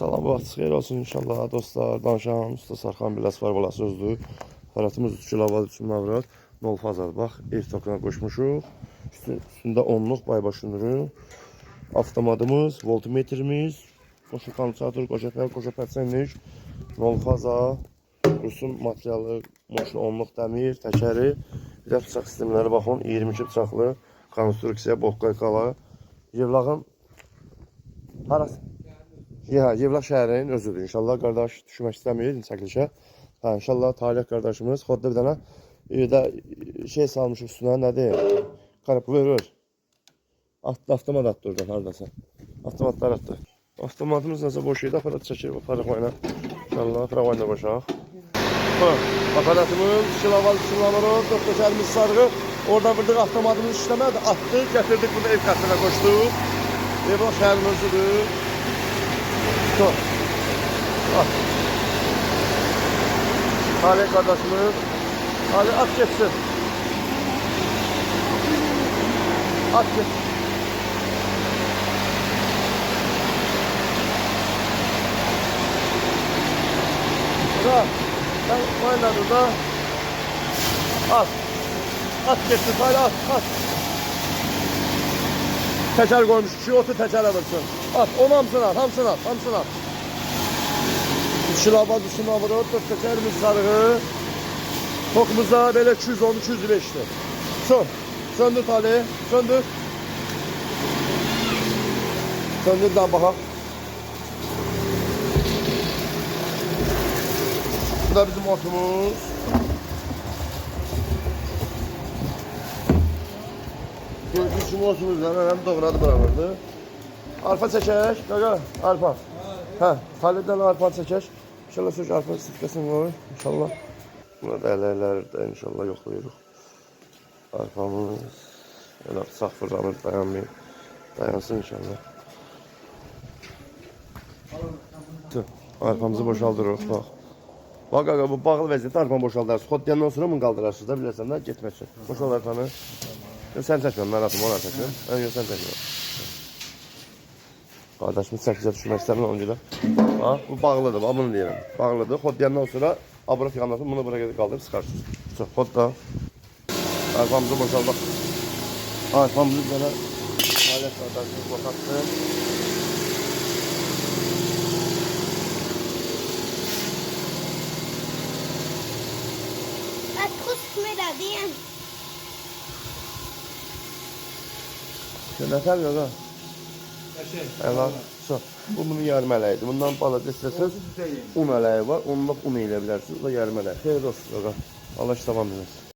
Salam, vaxtınız xeyir olsun inşallah dostlar. Danışan Usta Sarxan Biləs var balası özdür. Fəratımız 3 kilo 3 avrat 0 fazar. Bax, ev tokuna qoşmuşuq. Üstündə 10'luq baybaş ünürü. Avtomatımız, voltmetrimiz, qoşu kondensator, qoşa pərçənlik, 0 faza, Rusun materialı, maşın 10'luq dəmir, təkəri, bir də bıçaq sistemləri baxın, 22 bıçaqlı konstruksiya, boqqayqala. Yevlağın harası? Ya, Yevlax şəhərinin özüdür. İnşallah qardaş düşmək istəmir çəkilişə. Hə, inşallah Talih qardaşımız xodda bir dənə şey salmış üstünə, nədir? Qarab verir. Avtomat atdı oradan hardasa. Avtomatlar atdı. Avtomatımız nəsə boş idi, aparat çəkir paraxmayla. İnşallah paraxmayla boşaq. Aparatımız kiloval kilovarot, doktorlarımız sarğı. Oradan vurduq avtomatımız işləmədi, atdıq, gətirdik bunu ev kasına qoşduq. Yevlax şəhərinin özüdür. Dur. At. Talih kardeşimiz. Hadi at geçsin. At geç. Burada. Sen oynadı da. At. At geçsin. Talih at. At. Teker koymuş. Şu otu teker alırsın. At. Onu hamsını at. Hamsını at. Hamsını at. Şılaba düşün avro. Tekerimiz sarığı. Tokumuzda böyle 210-205'ti. Söndür Talih. Söndür. Söndür daha bakalım. Bu da bizim otumuz. Bizim otumuzdan hem doğradı bırakırdı. Arpa çəkək, qaqa, arpa. Hə, Talihdən arpa çəkək. İnşallah sürüş arpa sifkəsini qoy, inşallah. Buna da ələklərdə inşallah yoxlayırıq. Arpamız, elə sağ fırlanır, dayanmayın. Dayansın inşallah. Arpamızı boşaldırıq, bax. Bax qaqa, bu bağlı vəziyyətdə arpanı boşaldarsın. Xod deyəndən sonra bunu qaldırarsınız da, bilirsən də, getməsin. Boşal arpanı. Sən çəkməm, mən atım, ona çəkməm. Sən çəkməm. Qardaşımız 8'e düşmək istəmir ona görə. Bax, bu bağlıdır, bax bunu deyirəm. Bağlıdır. Xod deyəndən sonra abura fiqandan sonra bunu bura qaldırıb sıxarsınız. Xod da. Arpamızı boşaldaq. Arpamızı belə alət qardaşımız boşaltsın. Bak kusmur diyem. Nətər yox ha? Əla, bu bunun yarım ələyidir. Bundan balaca istəsəz un ələyi var. Onunla un elə bilərsiniz. O da yarım ələyi. Xeyir olsun. Allah işləvam edin.